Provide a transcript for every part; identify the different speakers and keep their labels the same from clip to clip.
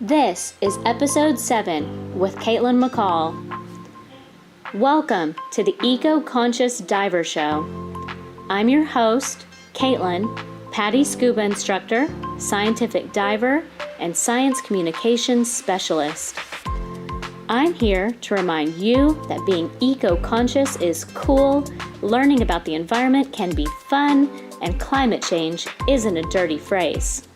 Speaker 1: This is episode 7 with Caitlin McCall. Welcome to the Eco-Conscious Diver Show. I'm your host, Caitlin, PADI scuba instructor, scientific diver, and science communications specialist. I'm here to remind you that being eco-conscious is cool, learning about the environment can be fun, and climate change isn't a dirty phrase.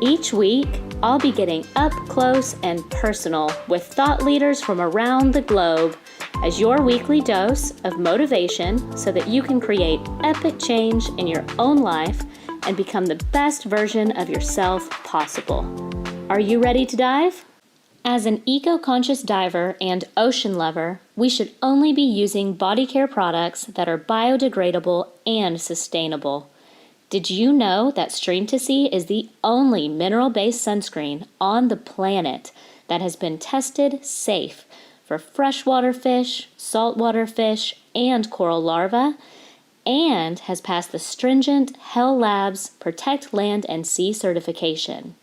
Speaker 1: Each week, I'll be getting up close and personal with thought leaders from around the globe as your weekly dose of motivation so that you can create epic change in your own life and become the best version of yourself possible. Are you ready to dive? As an eco-conscious diver and ocean lover, we should only be using body care products that are biodegradable and sustainable. Did you know that Stream to Sea is the only mineral-based sunscreen on the planet that has been tested safe for freshwater fish, saltwater fish, and coral larvae, and has passed the stringent Hell Labs Protect Land and Sea certification?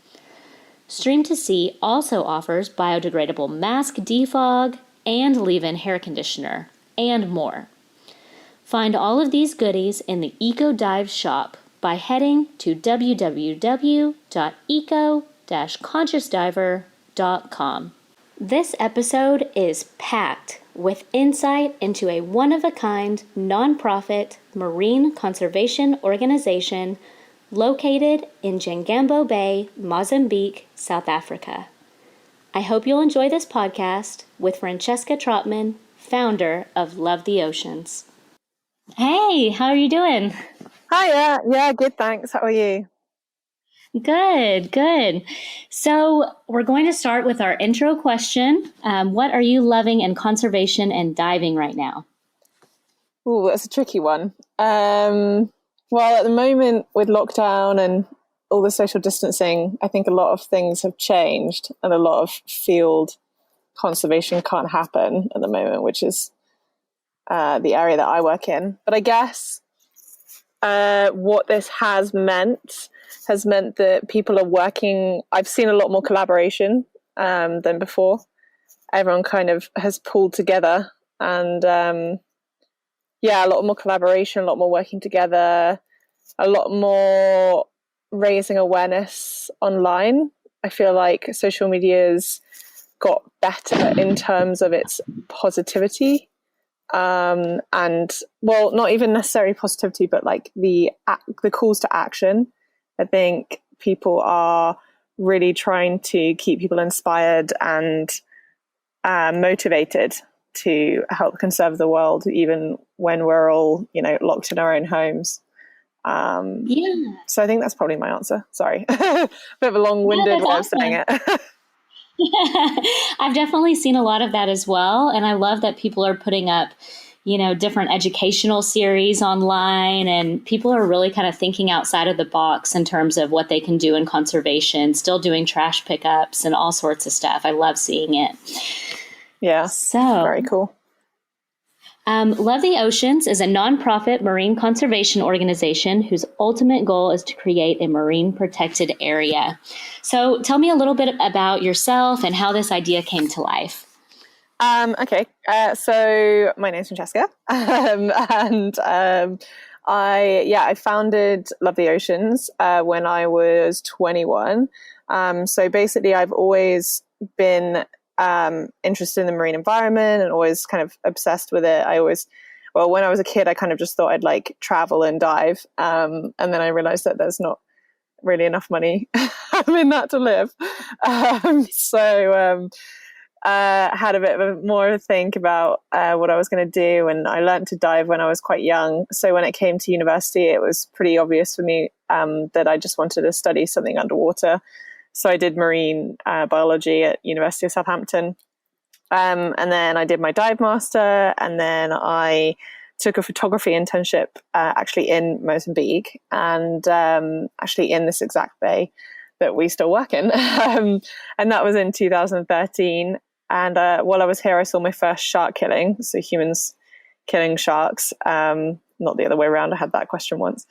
Speaker 1: Stream to Sea also offers biodegradable mask defog and leave-in hair conditioner, and more. Find all of these goodies in the Eco Dive shop by heading to www.eco-consciousdiver.com. This episode is packed with insight into a one-of-a-kind nonprofit marine conservation organization located in Jangambo Bay, Mozambique, South Africa. I hope you'll enjoy this podcast with Francesca Trotman, founder of Love the Oceans. Hey, how are you doing?
Speaker 2: Hiya. Yeah, good, thanks. How are you?
Speaker 1: Good. So we're going to start with our intro question. What are you loving in conservation and diving right now?
Speaker 2: Ooh, that's a tricky one. Well, at the moment with lockdown and all the social distancing, I think a lot of things have changed and a lot of field conservation can't happen at the moment, which is the area that I work in. But I guess what this has meant that people are working. I've seen a lot more collaboration than before. Everyone kind of has pulled together and a lot more collaboration, a lot more working together, a lot more raising awareness online. I feel like social media's got better in terms of its positivity. And well, not even necessarily positivity, but like the calls to action. I think people are really trying to keep people inspired and motivated to help conserve the world, even when we're all, locked in our own homes. So I think that's probably my answer. Sorry, a bit of a long-winded way of saying it.
Speaker 1: I've definitely seen a lot of that as well. And I love that people are putting up, different educational series online, and people are really kind of thinking outside of the box in terms of what they can do in conservation, still doing trash pickups and all sorts of stuff. I love seeing it.
Speaker 2: Yeah.
Speaker 1: So
Speaker 2: very cool.
Speaker 1: Love the Oceans is a nonprofit marine conservation organization whose ultimate goal is to create a marine protected area. So tell me a little bit about yourself and how this idea came to life.
Speaker 2: Okay. So my name's Francesca, I founded Love the Oceans when I was 21. So basically, I've always been interested in the marine environment and always kind of obsessed with it. When I was a kid, I kind of just thought I'd like travel and dive. And then I realized that there's not really enough money in that to live. Had a bit of more of a think about what I was going to do. And I learned to dive when I was quite young. So when it came to university, it was pretty obvious for me that I just wanted to study something underwater. So I did marine biology at University of Southampton. And then I did my dive master, and then I took a photography internship actually in Mozambique, and actually in this exact bay that we still work in. And that was in 2013. And while I was here, I saw my first shark killing. So humans killing sharks, not the other way around. I had that question once.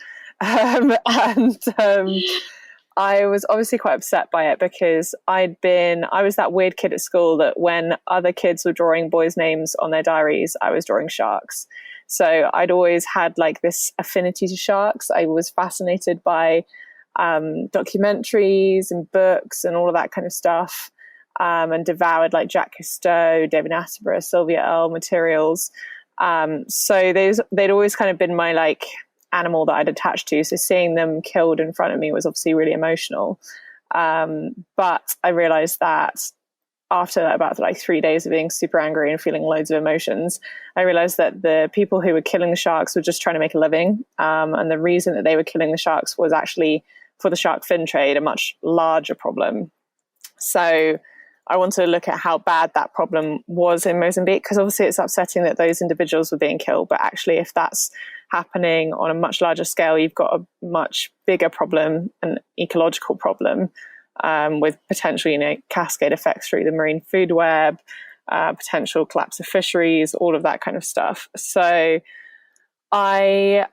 Speaker 2: I was obviously quite upset by it because I was that weird kid at school that when other kids were drawing boys' names on their diaries, I was drawing sharks. So I'd always had like this affinity to sharks. I was fascinated by documentaries and books and all of that kind of stuff, and devoured like Jacques Cousteau, David Attenborough, Sylvia Earle materials. So they'd always kind of been my like animal that I'd attached to. So seeing them killed in front of me was obviously really emotional. But I realized that after about like 3 days of being super angry and feeling loads of emotions, I realized that the people who were killing the sharks were just trying to make a living. And the reason that they were killing the sharks was actually for the shark fin trade, a much larger problem. So I want to look at how bad that problem was in Mozambique, because obviously it's upsetting that those individuals were being killed. But actually, if that's happening on a much larger scale, you've got a much bigger problem, an ecological problem, with potential, cascade effects through the marine food web, potential collapse of fisheries, all of that kind of stuff. So I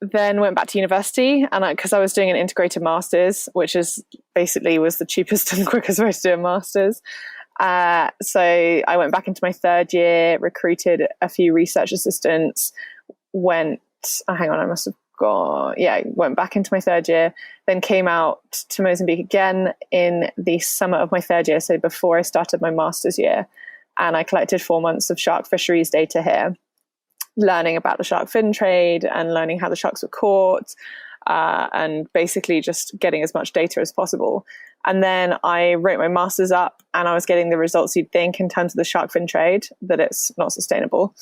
Speaker 2: then went back to university, and because I was doing an integrated master's, which is basically was the cheapest and quickest way to do a master's. So I went back into my third year, recruited a few research assistants, went back into my third year, then came out to Mozambique again in the summer of my third year, so before I started my master's year. And I collected 4 months of shark fisheries data here, learning about the shark fin trade and learning how the sharks were caught, and basically just getting as much data as possible. And then I wrote my master's up, and I was getting the results you'd think in terms of the shark fin trade, that it's not sustainable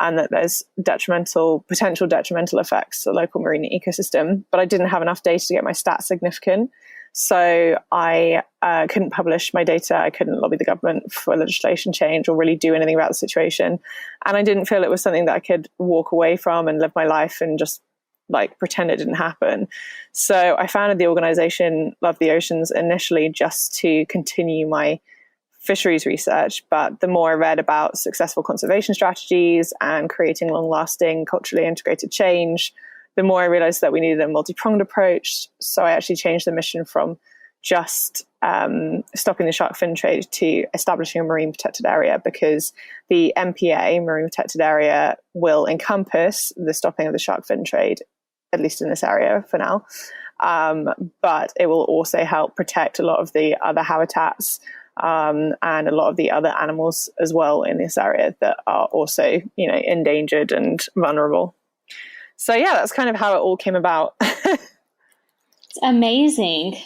Speaker 2: and that there's potential detrimental effects to the local marine ecosystem. But I didn't have enough data to get my stats significant. So I couldn't publish my data. I couldn't lobby the government for legislation change or really do anything about the situation. And I didn't feel it was something that I could walk away from and live my life and just like pretend it didn't happen. So I founded the organization Love the Oceans initially just to continue my fisheries research. But the more I read about successful conservation strategies and creating long-lasting culturally integrated change, the more I realized that we needed a multi-pronged approach. So I actually changed the mission from just stopping the shark fin trade to establishing a marine protected area, because the MPA, Marine Protected Area, will encompass the stopping of the shark fin trade, at least in this area for now. But it will also help protect a lot of the other habitats and a lot of the other animals as well in this area that are also, endangered and vulnerable. So yeah, that's kind of how it all came about.
Speaker 1: It's amazing.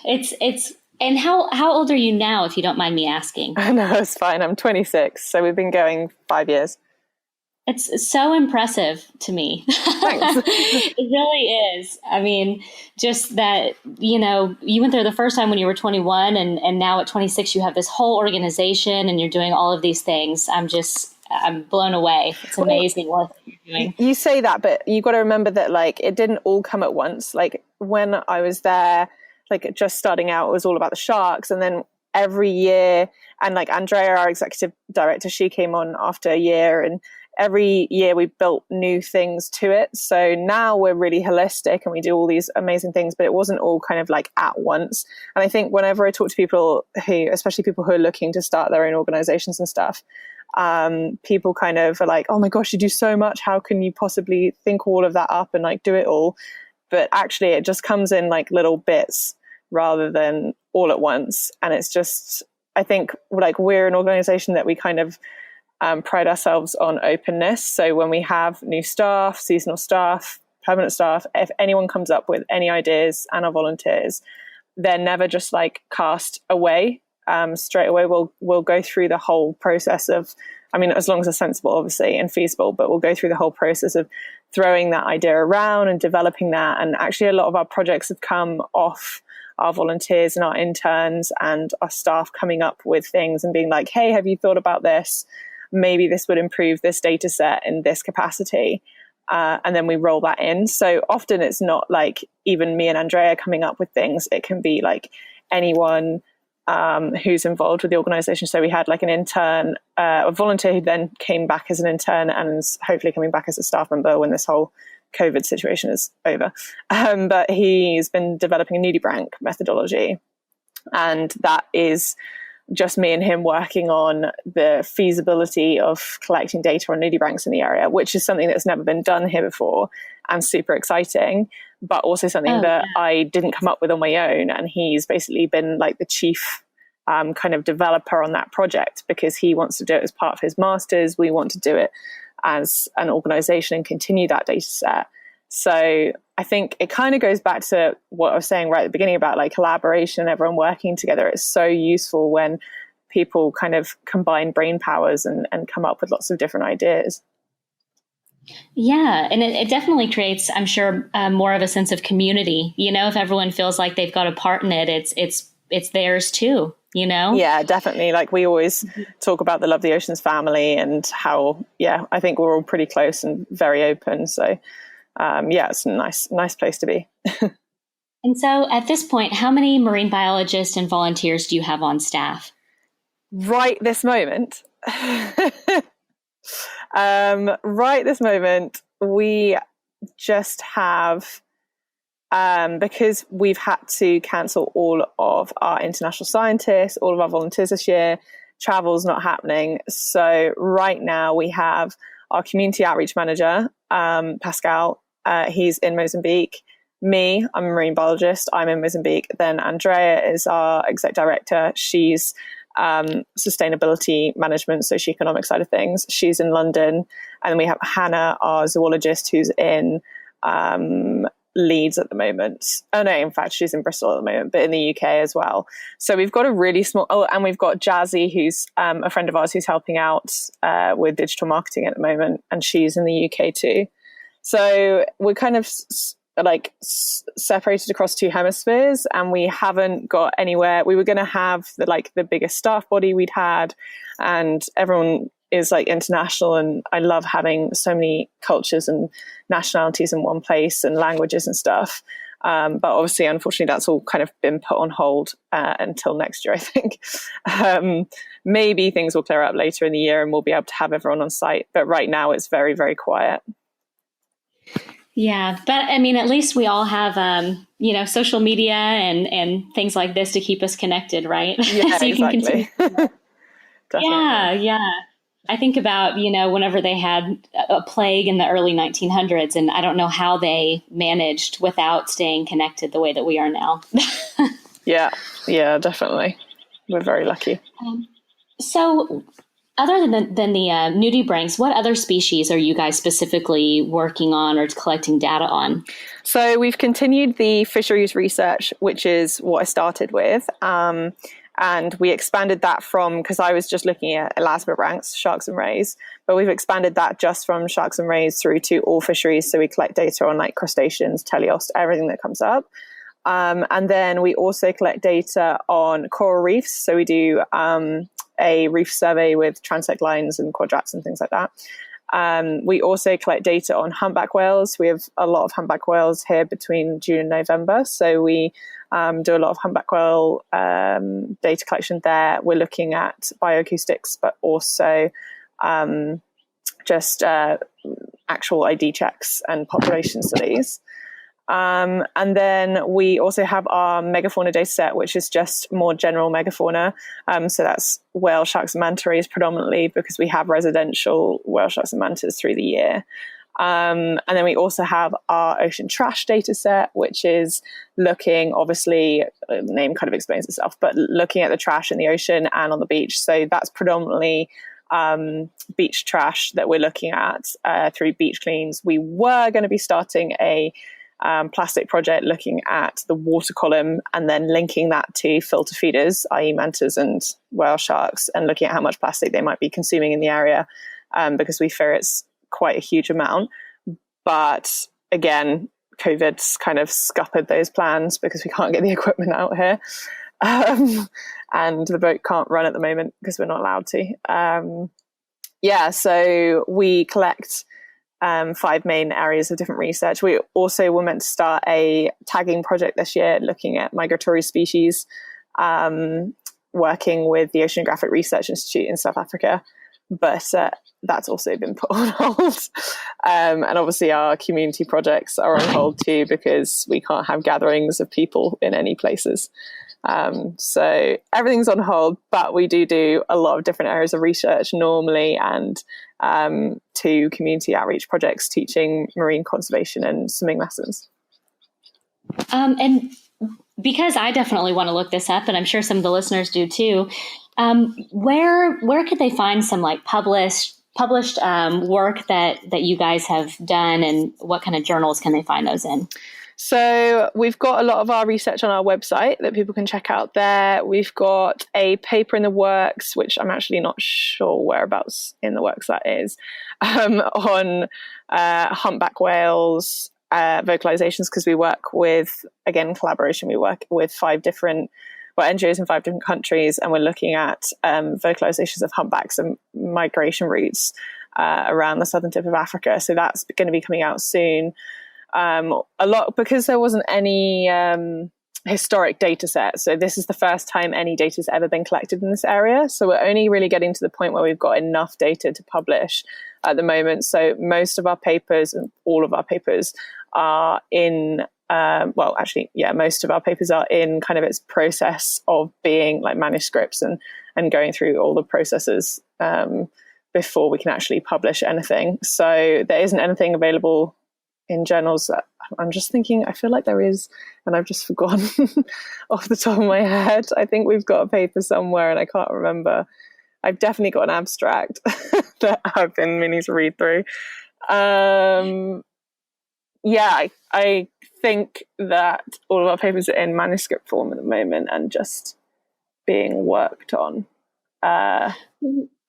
Speaker 1: And how old are you now, if you don't mind me asking?
Speaker 2: No, it's fine. I'm 26. So we've been going 5 years.
Speaker 1: It's so impressive to me.
Speaker 2: Thanks.
Speaker 1: It really is. I mean, just that, you went there the first time when you were 21 and now at 26, you have this whole organization and you're doing all of these things. I'm blown away. It's amazing what you're doing.
Speaker 2: You say that, but you got to remember that it didn't all come at once. Like when I was there, just starting out, it was all about the sharks. And then every year, and Andrea, our executive director, she came on after a year, and every year we built new things to it. So now we're really holistic and we do all these amazing things, but it wasn't all kind of at once. And I think whenever I talk to people especially people who are looking to start their own organizations and stuff, people kind of are like, oh my gosh, you do so much. How can you possibly think all of that up and do it all? But actually it just comes in little bits rather than all at once. And it's just, I think we're an organization that we kind of pride ourselves on openness. So when we have new staff, seasonal staff, permanent staff, if anyone comes up with any ideas and our volunteers, they're never just cast away straight away. We'll go through the whole process of, as long as it's sensible, obviously, and feasible, but we'll go through the whole process of throwing that idea around and developing that. And actually a lot of our projects have come off our volunteers and our interns and our staff coming up with things and being like, hey, have you thought about this? Maybe this would improve this data set in this capacity. And then we roll that in. So often it's not even me and Andrea coming up with things. It can be anyone who's involved with the organization. So we had an intern, a volunteer who then came back as an intern and is hopefully coming back as a staff member when this whole COVID situation is over. But he's been developing a nudibranch methodology, and that is just me and him working on the feasibility of collecting data on nudibranchs in the area, which is something that's never been done here before and super exciting, but also something that I didn't come up with on my own. And he's basically been like the chief kind of developer on that project, because he wants to do it as part of his master's. We want to do it as an organization and continue that data set. So I think it kind of goes back to what I was saying right at the beginning about like collaboration, everyone working together. It's so useful when people kind of combine brain powers and come up with lots of different ideas.
Speaker 1: Yeah, and it definitely creates, I'm sure, more of a sense of community. You know, if everyone feels like they've got a part in it, it's theirs too. You know? Yeah,
Speaker 2: definitely. Like we always talk about the Love the Oceans family and how, I think we're all pretty close and very open. So it's a nice place to be.
Speaker 1: And so at this point, how many marine biologists and volunteers do you have on staff?
Speaker 2: Right this moment, we just have, because we've had to cancel all of our international scientists, all of our volunteers this year, travel's not happening. So right now we have our community outreach manager, Pascal, he's in Mozambique. Me, I'm a marine biologist, I'm in Mozambique. Then Andrea is our exec director. She's sustainability management, socioeconomic side of things. She's in London. And then we have Hannah, our zoologist, who's in Leeds at the moment. Oh no, in fact, she's in Bristol at the moment, but in the UK as well. So we've got a really small, and we've got Jazzy, who's a friend of ours who's helping out with digital marketing at the moment, and she's in the UK too. So we're kind of separated across two hemispheres, and we haven't got anywhere. We were going to have the biggest staff body we'd had, and everyone is like international, and I love having so many cultures and nationalities in one place and languages and stuff. But obviously, unfortunately, that's all kind of been put on hold until next year, I think. Maybe things will clear up later in the year and we'll be able to have everyone on site. But right now it's very, very quiet.
Speaker 1: Yeah, but I mean, at least we all have, social media and things like this to keep us connected, right?
Speaker 2: Yeah,
Speaker 1: so you
Speaker 2: exactly.
Speaker 1: can continue. Yeah. I think about, whenever they had a plague in the early 1900s, and I don't know how they managed without staying connected the way that we are now.
Speaker 2: Yeah, definitely. We're very lucky.
Speaker 1: So other than the nudibranchs, what other species are you guys specifically working on or collecting data on?
Speaker 2: So we've continued the fisheries research, which is what I started with. And we expanded that from, because I was just looking at elasmobranchs, sharks and rays, but we've expanded that just from sharks and rays through to all fisheries. So we collect data on like crustaceans, teleost, everything that comes up. And then we also collect data on coral reefs. So we do a reef survey with transect lines and quadrats and things like that. We also collect data on humpback whales. We have a lot of humpback whales here between June and November. So we do a lot of humpback whale data collection there. We're looking at bioacoustics, but also just actual ID checks and population studies. And then we also have our megafauna data set, which is just more general megafauna. So that's whale, sharks, and manta rays predominantly, because we have residential whale, sharks, and mantas through the year. And then we also have our ocean trash data set, which is looking, obviously, the name kind of explains itself, but looking at the trash in the ocean and on the beach. So that's predominantly beach trash that we're looking at through beach cleans. We were going to be starting a plastic project looking at the water column and then linking that to filter feeders, i.e. mantas and whale sharks, and looking at how much plastic they might be consuming in the area, because we fear it's quite a huge amount. But again, COVID's kind of scuppered those plans because we can't get the equipment out here. And the boat can't run at the moment because we're not allowed to. So we collect 5 main areas of different research. We also were meant to start a tagging project this year looking at migratory species, working with the Oceanographic Research Institute in South Africa. but that's also been put on hold. And obviously our community projects are on hold too, because we can't have gatherings of people in any places. So everything's on hold, but we do a lot of different areas of research normally, and 2 community outreach projects teaching marine conservation and swimming lessons.
Speaker 1: And because I definitely want to look this up, and I'm sure some of the listeners do too, where could they find some like published work that you guys have done, and what kind of journals can they find those in?
Speaker 2: So we've got a lot of our research on our website that people can check out there. We've got a paper in the works, which I'm actually not sure whereabouts in the works that is, on humpback whales vocalizations, because we work with, again, collaboration, we work with 5 different NGOs in 5 different countries, and we're looking at vocalizations of humpbacks and migration routes around the southern tip of Africa. So that's going to be coming out soon. A lot, because there wasn't any historic data set. So this is the first time any data has ever been collected in this area. So we're only really getting to the point where we've got enough data to publish at the moment. So most of our papers, and all of our papers, are in most of our papers are in kind of its process of being like manuscripts and going through all the processes before we can actually publish anything. So there isn't anything available in journals. I'm just thinking, I feel like there is, and I've just forgotten off the top of my head. I think we've got a paper somewhere and I can't remember. I've definitely got an abstract that I've been meaning to read through. I think that all of our papers are in manuscript form at the moment and just being worked on.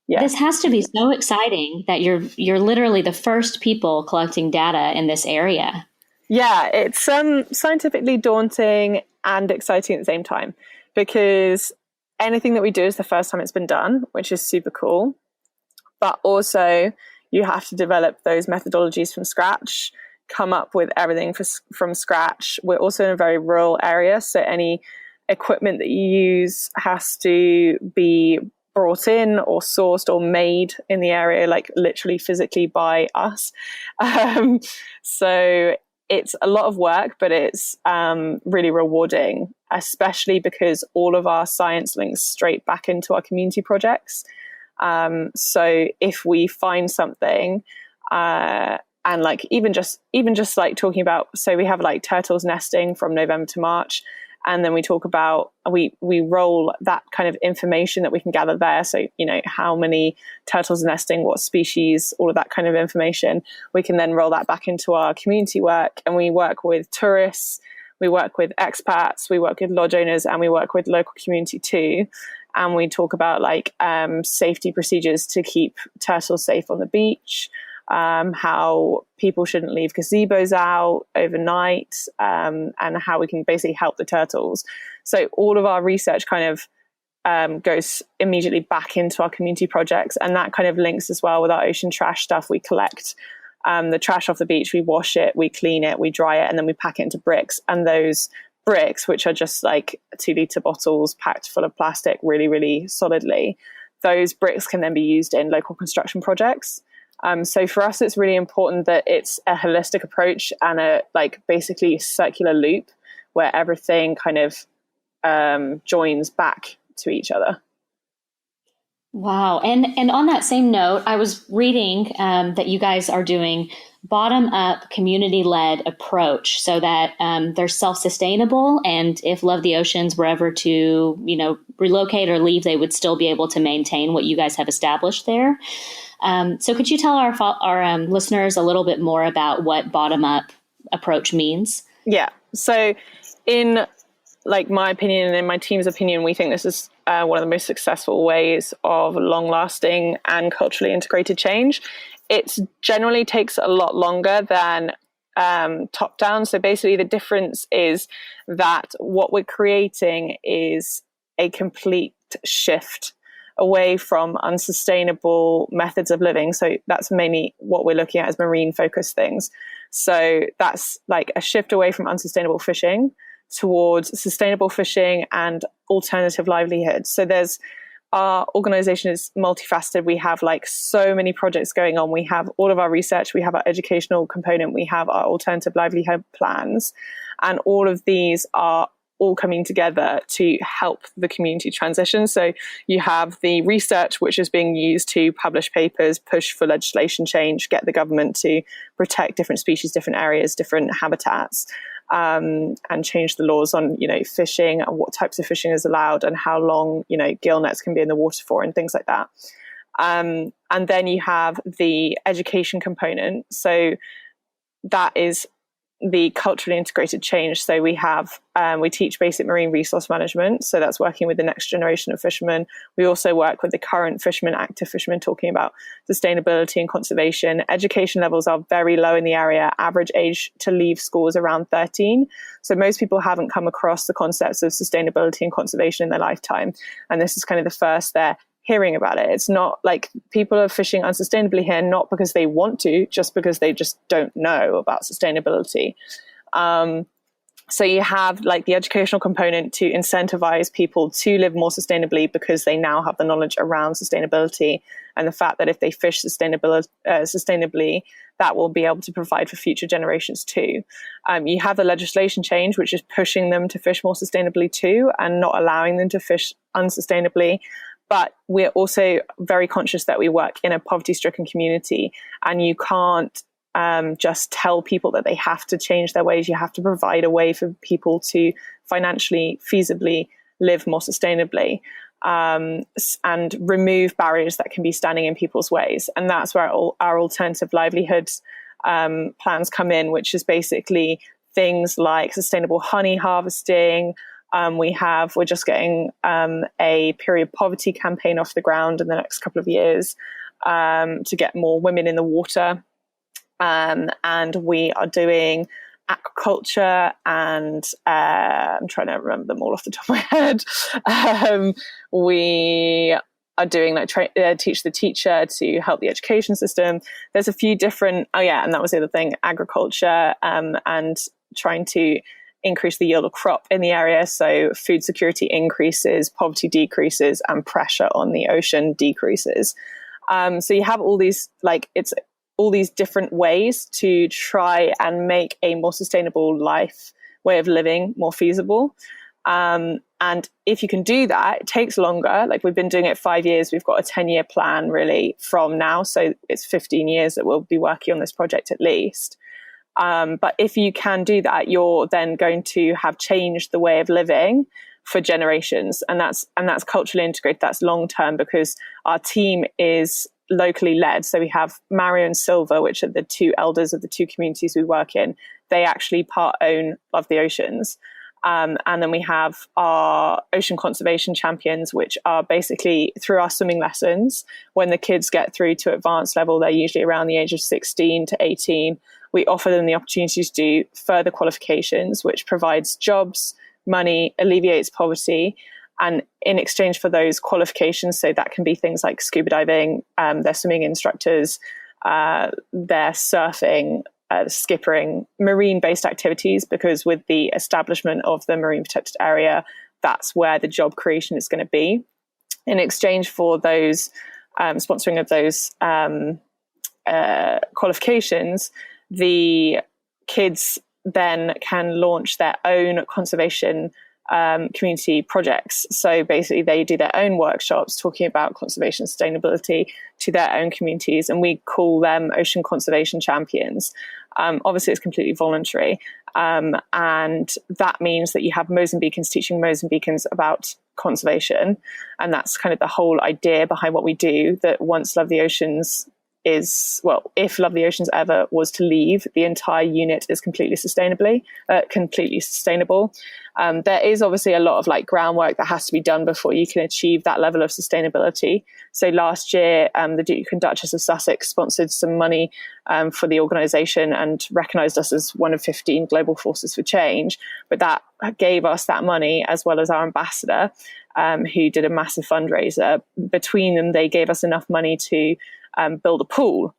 Speaker 1: This has to be so exciting that you're literally the first people collecting data in this area.
Speaker 2: Yeah, it's scientifically daunting and exciting at the same time, because anything that we do is the first time it's been done, which is super cool. But also you have to develop those methodologies from scratch, come up with everything from scratch. We're also in a very rural area, so any equipment that you use has to be brought in or sourced or made in the area, like literally physically by us. So it's a lot of work, but it's really rewarding, especially because all of our science links straight back into our community projects. So if we find something, and like even just like talking about, so we have like turtles nesting from November to March, and then we talk about, we roll that kind of information that we can gather there. So, you know, how many turtles are nesting, what species, all of that kind of information. We can then roll that back into our community work, and we work with tourists, we work with expats, we work with lodge owners, and we work with local community too. And we talk about like safety procedures to keep turtles safe on the beach, how people shouldn't leave gazebos out overnight, and how we can basically help the turtles. So all of our research kind of goes immediately back into our community projects, and that kind of links as well with our ocean trash stuff. We collect the trash off the beach, we wash it, we clean it, we dry it, and then we pack it into bricks. And those bricks, which are just like 2-litre bottles packed full of plastic really, really solidly, those bricks can then be used in local construction projects. So for us, it's really important that it's a holistic approach and a like basically circular loop where everything kind of joins back to each other.
Speaker 1: Wow. And on that same note, I was reading that you guys are doing bottom-up, community-led approach so that they're self-sustainable, and if Love the Oceans were ever to, you know, relocate or leave, they would still be able to maintain what you guys have established there. So could you tell our listeners a little bit more about what bottom-up approach means? Yeah.
Speaker 2: So in like my opinion and in my team's opinion, we think this is one of the most successful ways of long-lasting and culturally integrated change. It generally takes a lot longer than top-down. So basically the difference is that what we're creating is a complete shift away from unsustainable methods of living. So that's mainly what we're looking at as marine-focused things. So that's like a shift away from unsustainable fishing towards sustainable fishing and alternative livelihoods. So there's our organization is multifaceted. We have like so many projects going on. We have all of our research, we have our educational component, we have our alternative livelihood plans, and all of these are all coming together to help the community transition. So you have the research, which is being used to publish papers, push for legislation change, get the government to protect different species, different areas, different habitats, and change the laws on, fishing and what types of fishing is allowed and how long, gill nets can be in the water for and things like that. And then you have the education component. So that is the culturally integrated change. So we have, we teach basic marine resource management. So that's working with the next generation of fishermen. We also work with the current fishermen, active fishermen, talking about sustainability and conservation. Education levels are very low in the area. Average age to leave school is around 13. So most people haven't come across the concepts of sustainability and conservation in their lifetime. And this is kind of the first they're hearing about it. It's not like people are fishing unsustainably here, not because they want to, just because they just don't know about sustainability. So you have like the educational component to incentivize people to live more sustainably because they now have the knowledge around sustainability and the fact that if they fish sustainably, that will be able to provide for future generations too. You have the legislation change, which is pushing them to fish more sustainably too and not allowing them to fish unsustainably. But we're also very conscious that we work in a poverty-stricken community, and you can't just tell people that they have to change their ways. You have to provide a way for people to financially, feasibly live more sustainably, and remove barriers that can be standing in people's ways. And that's where our alternative livelihoods plans come in, which is basically things like sustainable honey harvesting. We're just getting a period poverty campaign off the ground in the next couple of years to get more women in the water. And we are doing aquaculture and I'm trying to remember them all off the top of my head. We are doing like teach the teacher to help the education system. There's a few different, and that was the other thing, agriculture and trying to increase the yield of crop in the area. So food security increases, poverty decreases, and pressure on the ocean decreases. So you have all these, it's all these different ways to try and make a more sustainable way of living more feasible. And if you can do that, it takes longer. Like we've been doing it 5 years. We've got a 10-year plan really from now. So it's 15 years that we'll be working on this project at least. But if you can do that, you're then going to have changed the way of living for generations. And that's culturally integrated. That's long term because our team is locally led. So we have Mario and Silva, which are the two elders of the two communities we work in. They actually part own Love the Oceans. And then we have our ocean conservation champions, which are basically through our swimming lessons. When the kids get through to advanced level, they're usually around the age of 16 to 18. We offer them the opportunity to do further qualifications, which provides jobs, money, alleviates poverty. And in exchange for those qualifications, so that can be things like scuba diving, their swimming instructors, their surfing, skippering, marine-based activities, because with the establishment of the marine protected area, that's where the job creation is going to be. In exchange for those sponsoring of those qualifications, the kids then can launch their own conservation community projects. So basically they do their own workshops talking about conservation sustainability to their own communities, and we call them ocean conservation champions. Obviously it's completely voluntary, and that means that you have Mozambicans teaching Mozambicans about conservation, and that's kind of the whole idea behind what we do, that once Love the Oceans if Love the Oceans ever was to leave, the entire unit is completely sustainable. There is obviously a lot of groundwork that has to be done before you can achieve that level of sustainability. So last year, the Duke and Duchess of Sussex sponsored some money for the organisation and recognised us as one of 15 global forces for change. But that gave us that money, as well as our ambassador, who did a massive fundraiser. Between them, they gave us enough money to build a pool.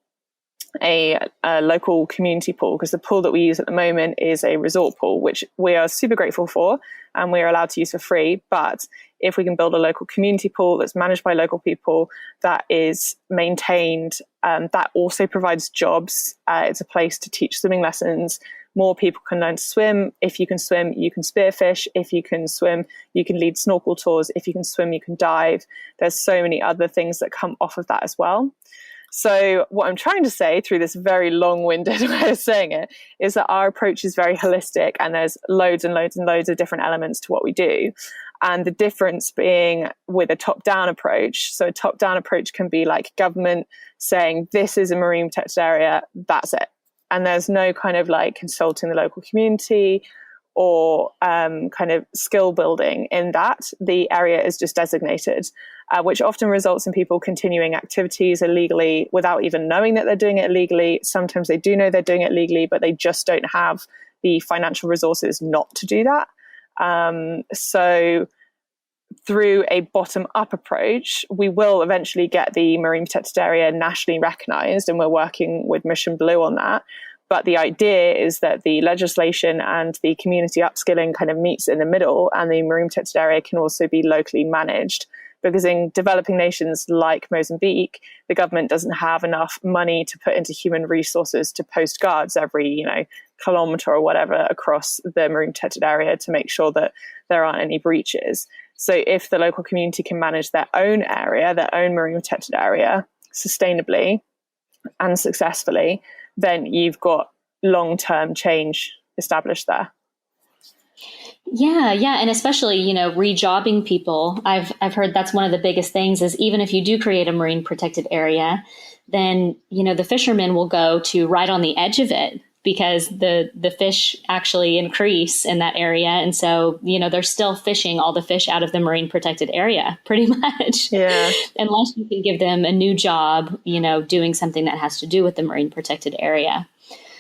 Speaker 2: a local community pool, because the pool that we use at the moment is a resort pool, which we are super grateful for and we're allowed to use for free. But if we can build a local community pool that's managed by local people, that is maintained, that also provides jobs. It's a place to teach swimming lessons. More people can learn to swim. If you can swim, you can spearfish. If you can swim, you can lead snorkel tours. If you can swim, you can dive. There's so many other things that come off of that as well. So what I'm trying to say through this very long-winded way of saying it is that our approach is very holistic, and there's loads and loads and loads of different elements to what we do. And the difference being with a top-down approach. So a top-down approach can be like government saying, this is a marine protected area, that's it. And there's no kind of like consulting the local community or kind of skill building in that. The area is just designated, which often results in people continuing activities illegally without even knowing that they're doing it illegally. Sometimes they do know they're doing it legally, but they just don't have the financial resources not to do that. So through a bottom-up approach, we will eventually get the marine protected area nationally recognised, and we're working with Mission Blue on that. But the idea is that the legislation and the community upskilling kind of meets in the middle, and the marine protected area can also be locally managed. Because in developing nations like Mozambique, the government doesn't have enough money to put into human resources to post guards every, kilometre or whatever across the marine protected area to make sure that there aren't any breaches. So if the local community can manage their own area, their own marine protected area, sustainably and successfully, then you've got long-term change established there.
Speaker 1: Yeah. And especially, rejobbing people. I've heard that's one of the biggest things is even if you do create a marine protected area, then, the fishermen will go to right on the edge of it because the fish actually increase in that area. And so, they're still fishing all the fish out of the marine protected area pretty much.
Speaker 2: Yeah.
Speaker 1: Unless you can give them a new job, doing something that has to do with the marine protected area.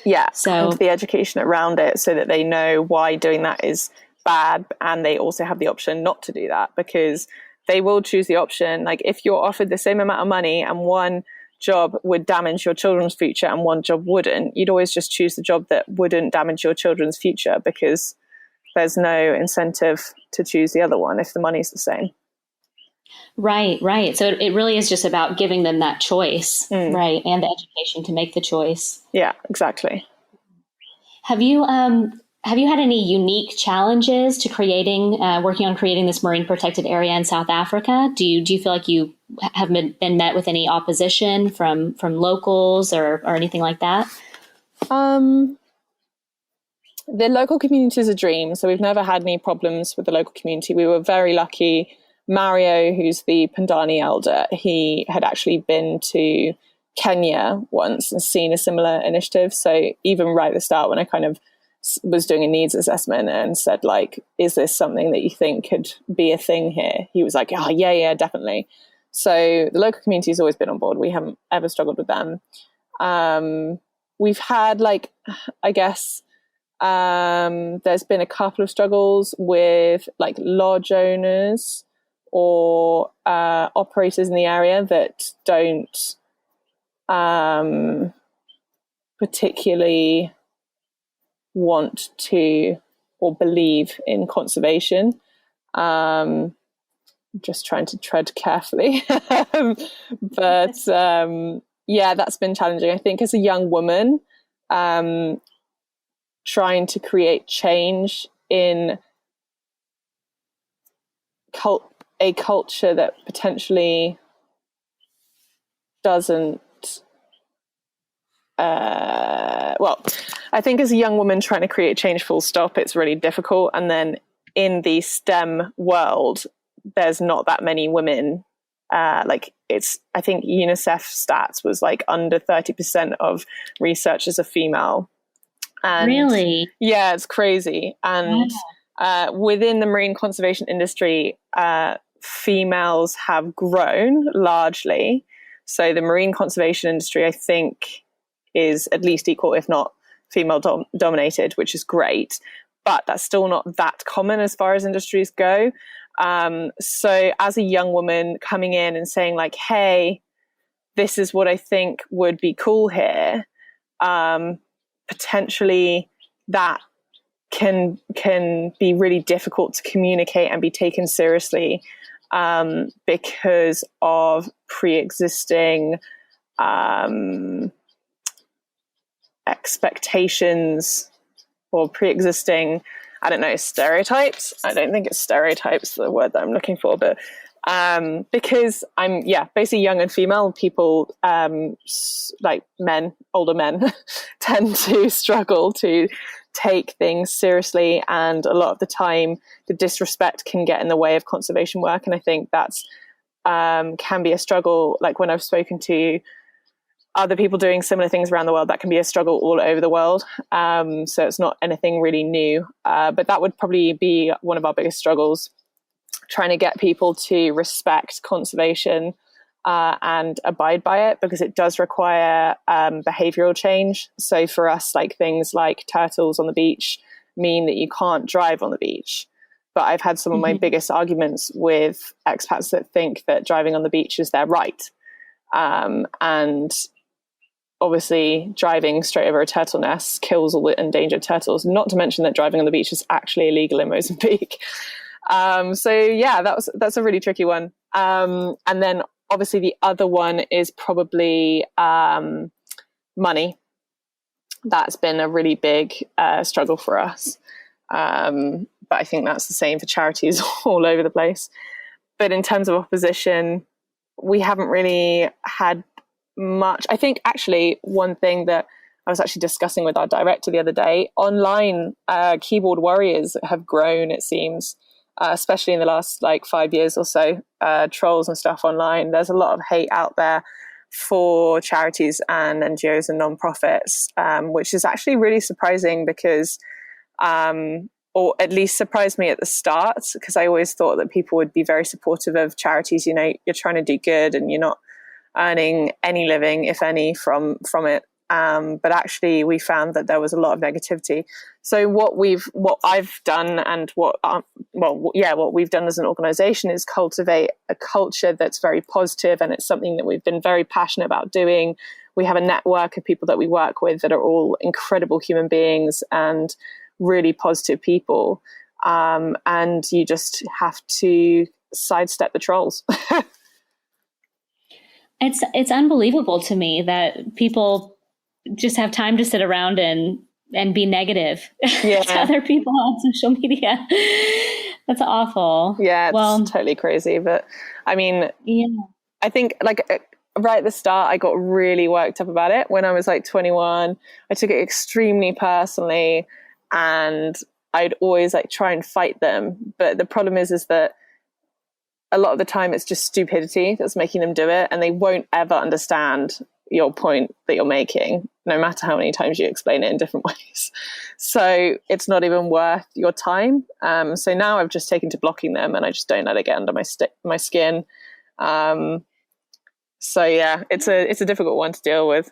Speaker 2: Yeah. So and the education around it so that they know why doing that is bad. And they also have the option not to do that, because they will choose the option. Like if you're offered the same amount of money and one job would damage your children's future and one job wouldn't, you'd always just choose the job that wouldn't damage your children's future, because there's no incentive to choose the other one if the money's the same.
Speaker 1: Right. So it really is just about giving them that choice, right? And the education to make the choice.
Speaker 2: Yeah, exactly.
Speaker 1: Have you had any unique challenges to working on creating this marine protected area in South Africa? Do you feel like you have been met with any opposition from locals or anything like that?
Speaker 2: The local community is a dream, so we've never had any problems with the local community. We were very lucky. Mario, who's the Pandani elder, he had actually been to Kenya once and seen a similar initiative. So even right at the start, when I kind of was doing a needs assessment and said, like, is this something that you think could be a thing here? He was like, oh, yeah, definitely. So the local community has always been on board. We haven't ever struggled with them. We've had, there's been a couple of struggles with like lodge owners or operators in the area that don't particularly want to or believe in conservation. Just trying to tread carefully. But that's been challenging. I think as a young woman, trying to create change in a culture that potentially doesn't I think as a young woman trying to create change full stop, it's really difficult. And then in the STEM world, there's not that many women. I think UNICEF stats was like under 30% of researchers are female. And
Speaker 1: really?
Speaker 2: Yeah, it's crazy. And within the marine conservation industry, females have grown largely. So the marine conservation industry, I think, is at least equal, if not female dominated, which is great. But that's still not that common as far as industries go. So as a young woman coming in and saying like, hey, this is what I think would be cool here, potentially that can be really difficult to communicate and be taken seriously, because of pre-existing expectations or pre-existing, I don't know, stereotypes. I don't think it's stereotypes, the word that I'm looking for, but because I'm basically young and female, people like older men tend to struggle to take things seriously, and a lot of the time the disrespect can get in the way of conservation work, and I think that's can be a struggle. Like when I've spoken to other people doing similar things around the world, that can be a struggle all over the world. So it's not anything really new, but that would probably be one of our biggest struggles, trying to get people to respect conservation and abide by it, because it does require behavioral change. So for us, like things like turtles on the beach mean that you can't drive on the beach. But I've had some of my biggest arguments with expats that think that driving on the beach is their right. And obviously driving straight over a turtle nest kills all the endangered turtles, not to mention that driving on the beach is actually illegal in Mozambique. So yeah, that's a really tricky one. And then obviously the other one is probably money. That's been a really big struggle for us. But I think that's the same for charities all over the place. But in terms of opposition, we haven't really had much. I think actually one thing that I was actually discussing with our director the other day, online keyboard warriors have grown, it seems, especially in the last 5 years or so, trolls and stuff online. There's a lot of hate out there for charities and NGOs and non-profits, which is actually really surprising because, or at least surprised me at the start, because I always thought that people would be very supportive of charities. You know, you're trying to do good and you're not earning any living, if any, from it. But actually we found that there was a lot of negativity. So what I've done and what we've done as an organization is cultivate a culture that's very positive, and it's something that we've been very passionate about doing. We have a network of people that we work with that are all incredible human beings and really positive people. And you just have to sidestep the trolls.
Speaker 1: It's unbelievable to me that people just have time to sit around and be negative to other people on social media. That's awful.
Speaker 2: Yeah, it's totally crazy. But I mean, I think right at the start, I got really worked up about it. When I was 21, I took it extremely personally, and I'd always try and fight them. But the problem is that a lot of the time it's just stupidity that's making them do it, and they won't ever understand your point that you're making, no matter how many times you explain it in different ways. So it's not even worth your time. So now I've just taken to blocking them, and I just don't let it get under my skin. So yeah, it's a difficult one to deal with.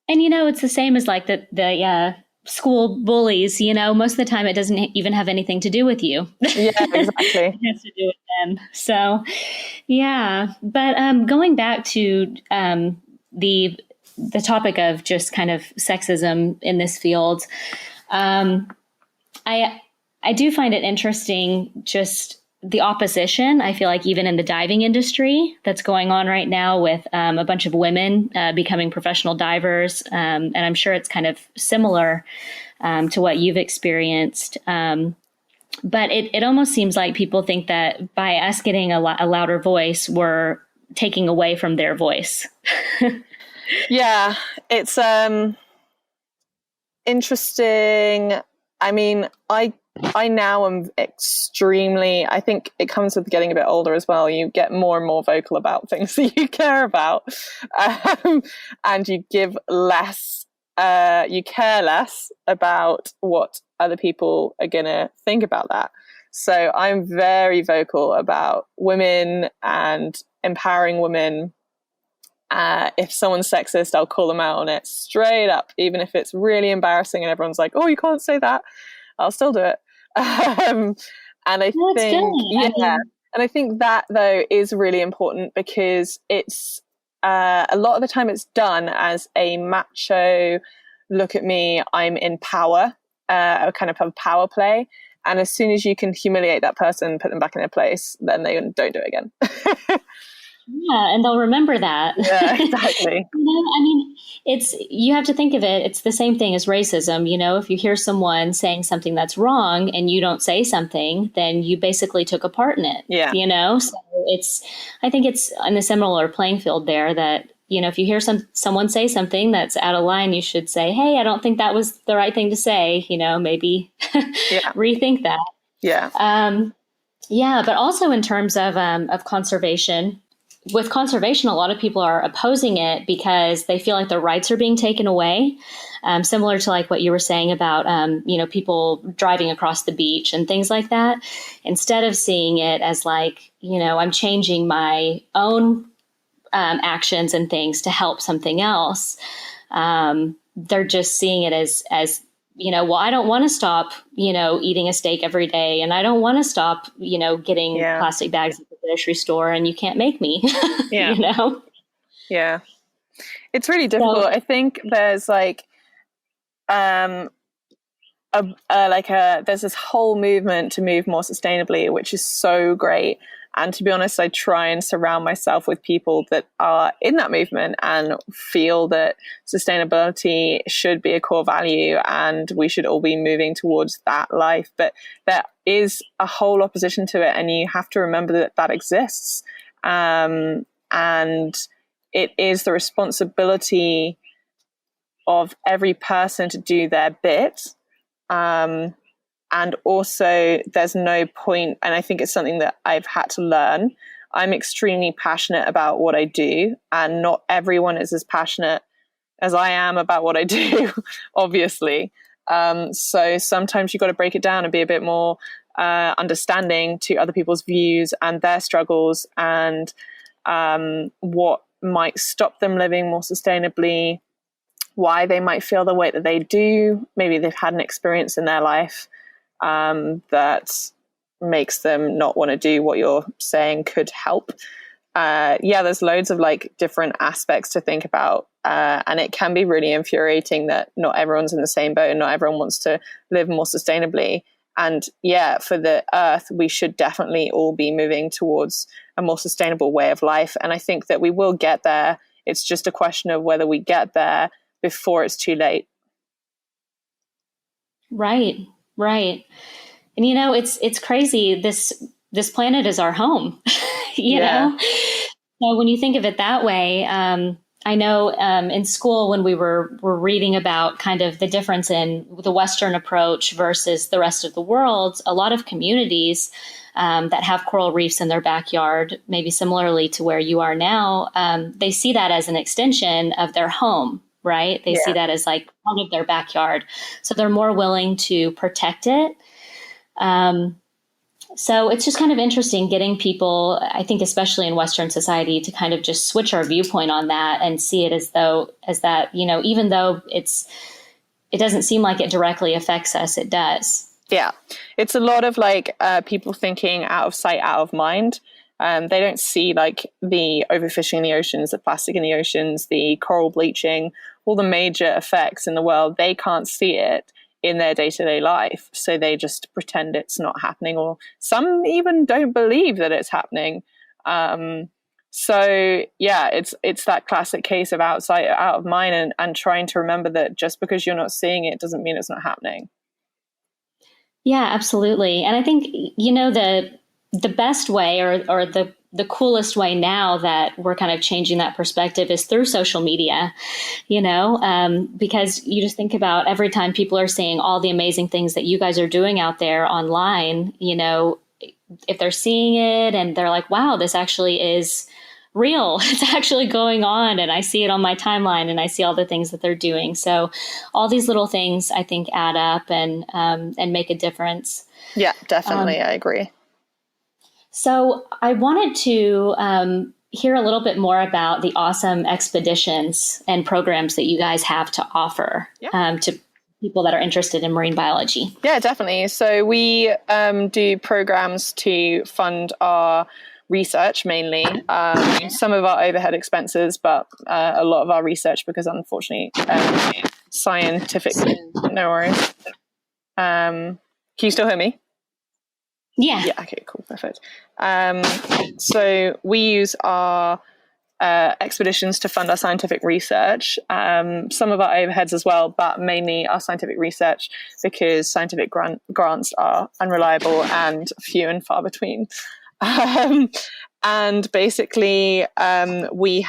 Speaker 1: And it's the same as the school bullies. Most of the time it doesn't even have anything to do with you.
Speaker 2: Yeah, exactly.
Speaker 1: It has to do with them. So yeah, but going back to the topic of just kind of sexism in this field, I do find it interesting, just the opposition. I feel like even in the diving industry that's going on right now with a bunch of women becoming professional divers. And I'm sure it's kind of similar to what you've experienced. But it almost seems like people think that by us getting a louder voice, we're taking away from their voice.
Speaker 2: Yeah, it's interesting. I mean, I now am extremely, I think it comes with getting a bit older as well. You get more and more vocal about things that you care about, and you give less, you care less about what other people are going to think about that. So I'm very vocal about women and empowering women. If someone's sexist, I'll call them out on it straight up, even if it's really embarrassing and everyone's like, oh, you can't say that. I'll still do it. And I think, and I think that though is really important, because it's a lot of the time it's done as a macho, look at me, I'm in power, a kind of a power play. And as soon as you can humiliate that person, put them back in their place, then they don't do it again.
Speaker 1: Yeah, and they'll remember that.
Speaker 2: Yeah, exactly.
Speaker 1: You have to think of it. It's the same thing as racism. If you hear someone saying something that's wrong and you don't say something, then you basically took a part in it.
Speaker 2: Yeah.
Speaker 1: So I think it's in a similar playing field there that, if you hear someone say something that's out of line, you should say, hey, I don't think that was the right thing to say, maybe rethink that.
Speaker 2: Yeah.
Speaker 1: But also in terms of conservation, with conservation, a lot of people are opposing it because they feel like their rights are being taken away. Similar to like what you were saying about, people driving across the beach and things like that. Instead of seeing it as like, I'm changing my own actions and things to help something else. They're just seeing it as, well, I don't want to stop, eating a steak every day. And I don't want to stop, getting plastic bags at the grocery store, and you can't make me,
Speaker 2: Yeah. Yeah. It's really difficult. I think there's like, there's this whole movement to move more sustainably, which is so great. And to be honest, I try and surround myself with people that are in that movement and feel that sustainability should be a core value and we should all be moving towards that life. But there is a whole opposition to it, and you have to remember that that exists. And it is the responsibility of every person to do their bit. And also there's no point, and I think it's something that I've had to learn. I'm extremely passionate about what I do, and not everyone is as passionate as I am about what I do, obviously. So sometimes you've got to break it down and be a bit more understanding to other people's views and their struggles, and what might stop them living more sustainably, why they might feel the way that they do. Maybe they've had an experience in their life that makes them not want to do what you're saying could help. There's loads of like different aspects to think about. And it can be really infuriating that not everyone's in the same boat and not everyone wants to live more sustainably. And for the earth, we should definitely all be moving towards a more sustainable way of life. And I think that we will get there. It's just a question of whether we get there before it's too late.
Speaker 1: Right. And it's crazy. This planet is our home, you know? So when you think of it that way, I know in school when we were reading about kind of the difference in the Western approach versus the rest of the world, a lot of communities that have coral reefs in their backyard, maybe similarly to where you are now, they see that as an extension of their home. Right? They see that as like part of their backyard. So they're more willing to protect it. So it's just kind of interesting getting people, I think, especially in Western society, to kind of just switch our viewpoint on that and see it as that, even though it doesn't seem like it directly affects us, it does.
Speaker 2: Yeah. It's a lot of like people thinking out of sight, out of mind. They don't see like the overfishing in the oceans, the plastic in the oceans, the coral bleaching, all the major effects in the world. They can't see it in their day-to-day life. So they just pretend it's not happening, or some even don't believe that it's happening. It's that classic case of out of mind, and trying to remember that just because you're not seeing it doesn't mean it's not happening.
Speaker 1: Yeah, absolutely. And I think, the best way or the coolest way now that we're kind of changing that perspective is through social media, because you just think about every time people are seeing all the amazing things that you guys are doing out there online, if they're seeing it and they're like, wow, this actually is real. It's actually going on. And I see it on my timeline and I see all the things that they're doing. So all these little things I think add up and make a difference.
Speaker 2: Yeah, definitely. I agree.
Speaker 1: So I wanted to hear a little bit more about the awesome expeditions and programs that you guys have to offer to people that are interested in marine biology?
Speaker 2: Yeah, definitely. So we do programs to fund our research mainly, some of our overhead expenses, but a lot of our research, because unfortunately scientific, no worries. Can you still hear me?
Speaker 1: Yeah.
Speaker 2: Okay, cool, perfect. So we use our expeditions to fund our scientific research, some of our overheads as well, but mainly our scientific research, because scientific grants are unreliable and few and far between. And basically, we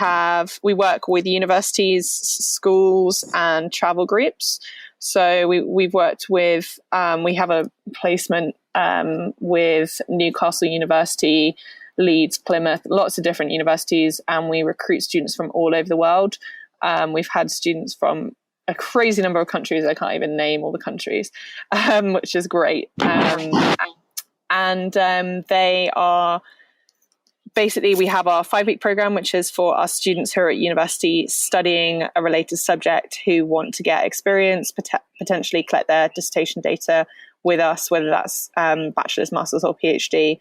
Speaker 2: work with universities, schools, and travel groups. So we've worked with, we have a placement with Newcastle University, Leeds, Plymouth, lots of different universities, and we recruit students from all over the world. We've had students from a crazy number of countries. I can't even name all the countries, which is great. And they are basically, we have our 5-week program, which is for our students who are at university studying a related subject, who want to get experience, potentially collect their dissertation data with us, whether that's bachelor's, master's, or PhD.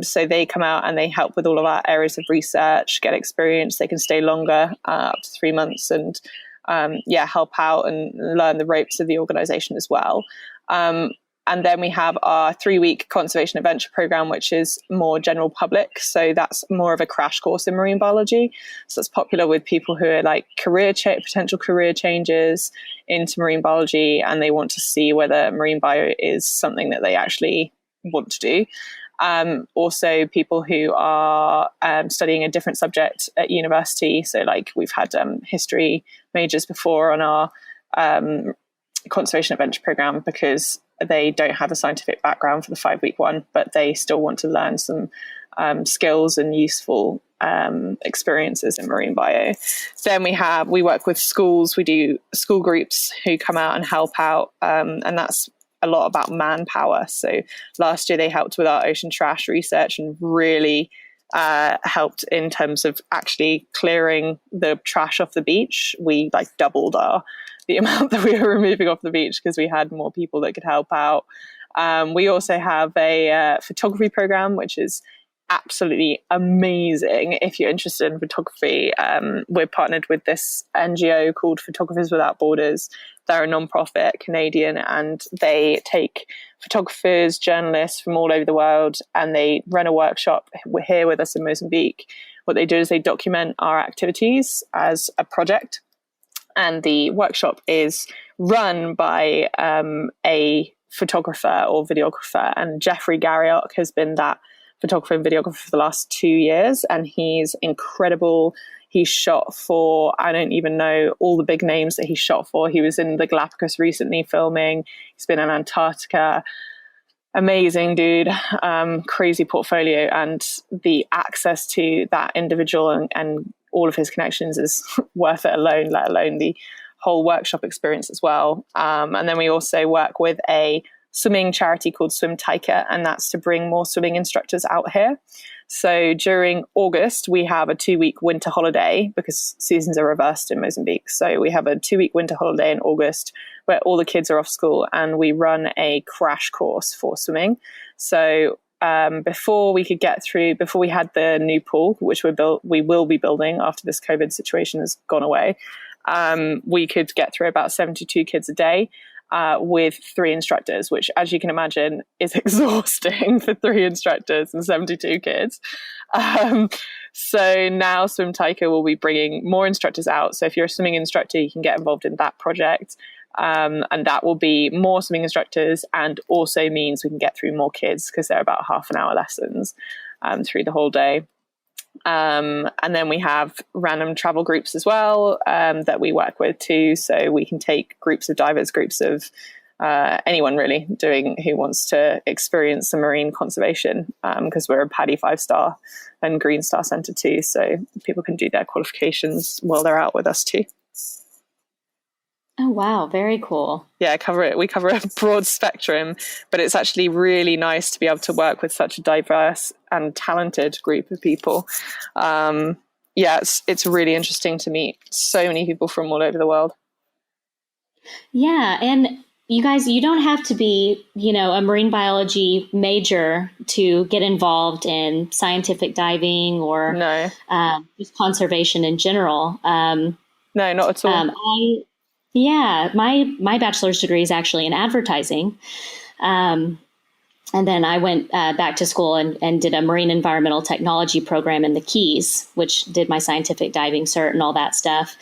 Speaker 2: So they come out and they help with all of our areas of research, get experience. They can stay longer, up to 3 months, and help out and learn the ropes of the organization as well. And then we have our 3-week conservation adventure program, which is more general public. So that's more of a crash course in marine biology. So it's popular with people who are like potential career changes into marine biology, and they want to see whether marine bio is something that they actually want to do. Also people who are studying a different subject at university. So like we've had history majors before on our conservation adventure program, because they don't have a scientific background for the 5-week one, but they still want to learn some skills and useful experiences in marine bio. Then we work with schools. We do school groups who come out and help out, and that's a lot about manpower. So last year they helped with our ocean trash research and really helped in terms of actually clearing the trash off the beach. We like doubled the amount that we were removing off the beach because we had more people that could help out. We also have a photography program, which is absolutely amazing. If you're interested in photography, we're partnered with this NGO called Photographers Without Borders. They're a non-profit Canadian, and they take photographers, journalists from all over the world, and they run a workshop here with us in Mozambique. What they do is they document our activities as a project, and the workshop is run by a photographer or videographer, and Jeffrey Garriock has been that photographer and videographer for the last 2 years, and he's incredible. He's shot for, I don't even know all the big names that he shot for. He was in the Galapagos recently filming. He's been in Antarctica. Amazing dude, crazy portfolio, and the access to that individual and all of his connections is worth it alone, let alone the whole workshop experience as well. And then we also work with a swimming charity called Swim Taika, and that's to bring more swimming instructors out here. So during August, we have a 2-week winter holiday because seasons are reversed in Mozambique. So we have a 2-week winter holiday in August where all the kids are off school, and we run a crash course for swimming. So before we had the new pool, which we will be building after this COVID situation has gone away, we could get through about 72 kids a day. With 3 instructors, which, as you can imagine, is exhausting for 3 instructors and 72 kids. So now Swim Taika will be bringing more instructors out. So if you're a swimming instructor, you can get involved in that project. And that will be more swimming instructors, and also means we can get through more kids because they're about half an hour lessons through the whole day. And then we have random travel groups as well that we work with too. So we can take groups of divers, groups of anyone really who wants to experience some marine conservation, because we're a PADI 5-star and Green Star Centre too. So people can do their qualifications while they're out with us too.
Speaker 1: Oh, wow. Very cool.
Speaker 2: Yeah, we cover a broad spectrum, but it's actually really nice to be able to work with such a diverse and talented group of people. It's really interesting to meet so many people from all over the world.
Speaker 1: Yeah, and you guys, you don't have to be, a marine biology major to get involved in scientific diving or
Speaker 2: No,
Speaker 1: just conservation in general.
Speaker 2: no, not at all.
Speaker 1: My bachelor's degree is actually in advertising. Um, and then I went back to school and did a marine environmental technology program in the Keys, which did my scientific diving cert and all that stuff.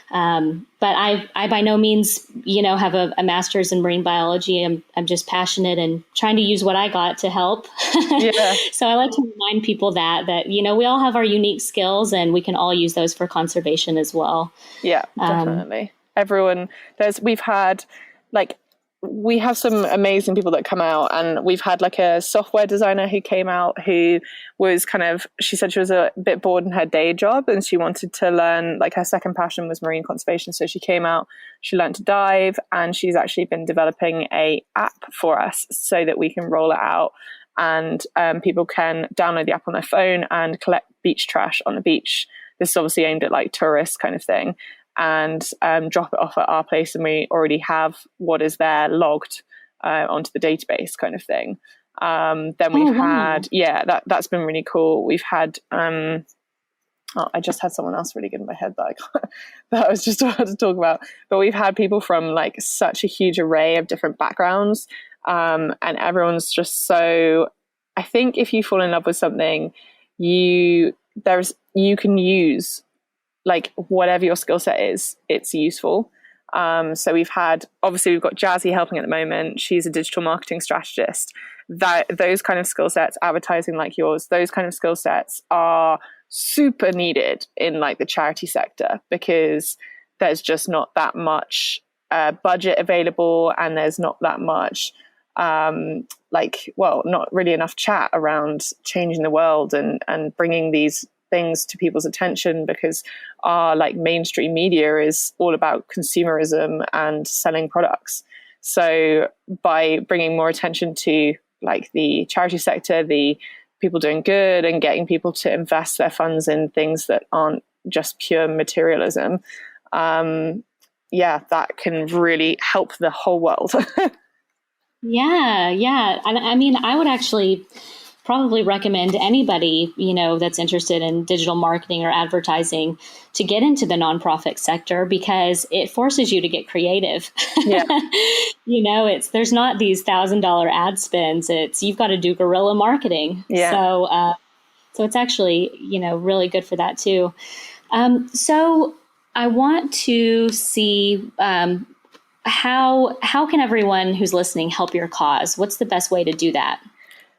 Speaker 1: But I by no means, have a master's in marine biology. I'm just passionate and trying to use what I got to help.
Speaker 2: Yeah.
Speaker 1: So I like to remind people that, we all have our unique skills and we can all use those for conservation as well.
Speaker 2: Yeah, definitely. We have some amazing people that come out, and we've had like a software designer who came out who was she said she was a bit bored in her day job and she wanted to learn, like her second passion was marine conservation. So she came out, she learned to dive, and she's actually been developing a app for us so that we can roll it out, and people can download the app on their phone and collect beach trash on the beach. This is obviously aimed at like tourists kind of thing, and drop it off at our place, and we already have what is there logged onto the database kind of thing. Then we've had, that's been really cool. We've had, I just had someone else really good in my head that I was just about to talk about, but we've had people from like such a huge array of different backgrounds, and everyone's just so, I think if you fall in love with something, you can use like whatever your skill set is, it's useful. So we've got Jazzy helping at the moment. She's a digital marketing strategist. Those kind of skill sets, advertising like yours, those kind of skill sets are super needed in like the charity sector, because there's just not that much budget available, and there's not that much not really enough chat around changing the world and bringing these things to people's attention, because our like mainstream media is all about consumerism and selling products. So by bringing more attention to like the charity sector, the people doing good, and getting people to invest their funds in things that aren't just pure materialism, that can really help the whole world.
Speaker 1: Yeah. And I mean, I would actually probably recommend anybody, that's interested in digital marketing or advertising to get into the nonprofit sector, because it forces you to get creative.
Speaker 2: Yeah.
Speaker 1: There's not these $1,000 ad spends. You've got to do guerrilla marketing.
Speaker 2: Yeah.
Speaker 1: So it's actually, really good for that too. So I want to see, how can everyone who's listening help your cause? What's the best way to do that?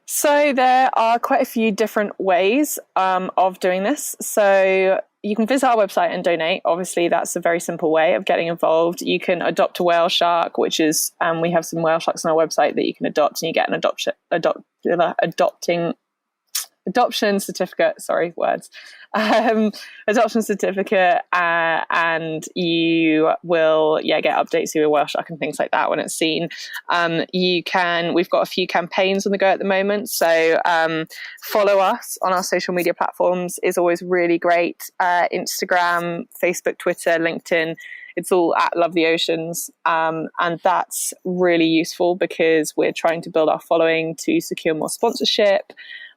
Speaker 2: So there are quite a few different ways of doing this. So you can visit our website and donate. Obviously, that's a very simple way of getting involved. You can adopt a whale shark, which is, we have some whale sharks on our website that you can adopt, and you get an adoption certificate, adoption certificate, and you will get updates to your whale shark and things like that when it's seen. We've got a few campaigns on the go at the moment, so follow us on our social media platforms is always really great. Instagram, Facebook, Twitter, LinkedIn, it's all at Love the Oceans, and that's really useful because we're trying to build our following to secure more sponsorship.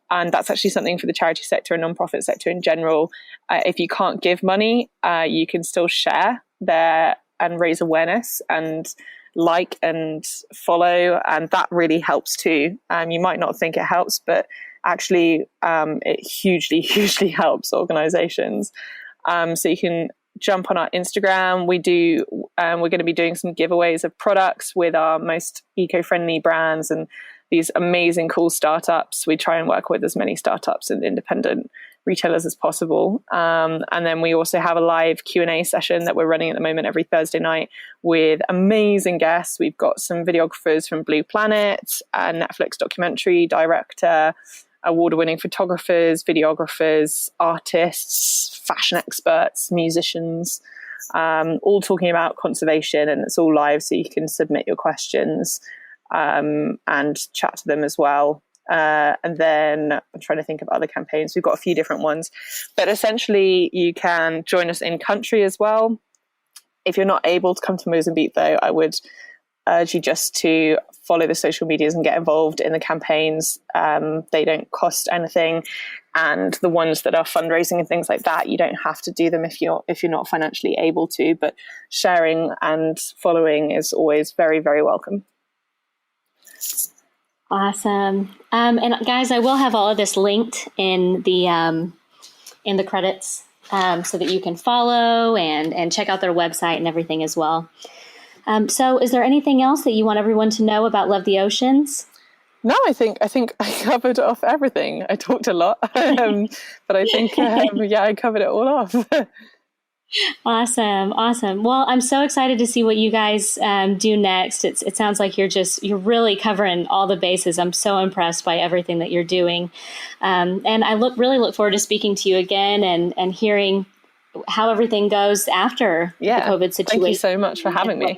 Speaker 2: And that's actually something for the charity sector and nonprofit sector in general. If you can't give money, you can still share there and raise awareness and like and follow. And that really helps too. You might not think it helps, but actually it hugely, hugely helps organizations. So you can jump on our Instagram. We're going to be doing some giveaways of products with our most eco-friendly brands and these amazing, cool startups. We try and work with as many startups and independent retailers as possible. And then we also have a live Q&A session that we're running at the moment every Thursday night with amazing guests. We've got some videographers from Blue Planet, a Netflix documentary director, award-winning photographers, videographers, artists, fashion experts, musicians, all talking about conservation, and it's all live, so you can submit your questions and chat to them as well. And then I'm trying to think of other campaigns. We've got a few different ones, but essentially you can join us in country as well. If you're not able to come to Mozambique, though, I would urge you just to follow the social medias and get involved in the campaigns. They don't cost anything, and the ones that are fundraising and things like that, you don't have to do them if you're not financially able to. But sharing and following is always very, very welcome.
Speaker 1: Awesome. And guys, I will have all of this linked in the credits, so that you can follow and check out their website and everything as well. So is there anything else that you want everyone to know about Love the Oceans?
Speaker 2: No, I think I covered off everything. I talked a lot, but I think, I covered it all off.
Speaker 1: Awesome. Well, I'm so excited to see what you guys do next. It sounds like you're really covering all the bases. I'm so impressed by everything that you're doing. And I really look forward to speaking to you again and hearing how everything goes after the COVID situation.
Speaker 2: Thank you so much for having me.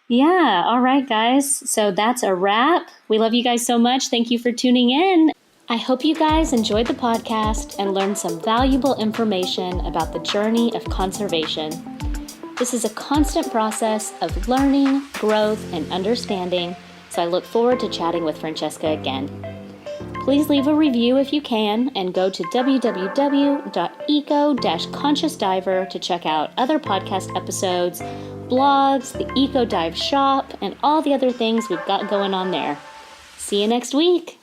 Speaker 1: Yeah. All right, guys. So that's a wrap. We love you guys so much. Thank you for tuning in. I hope you guys enjoyed the podcast and learned some valuable information about the journey of conservation. This is a constant process of learning, growth, and understanding, so I look forward to chatting with Francesca again. Please leave a review if you can, and go to www.eco-consciousdiver to check out other podcast episodes, blogs, the Eco Dive shop, and all the other things we've got going on there. See you next week.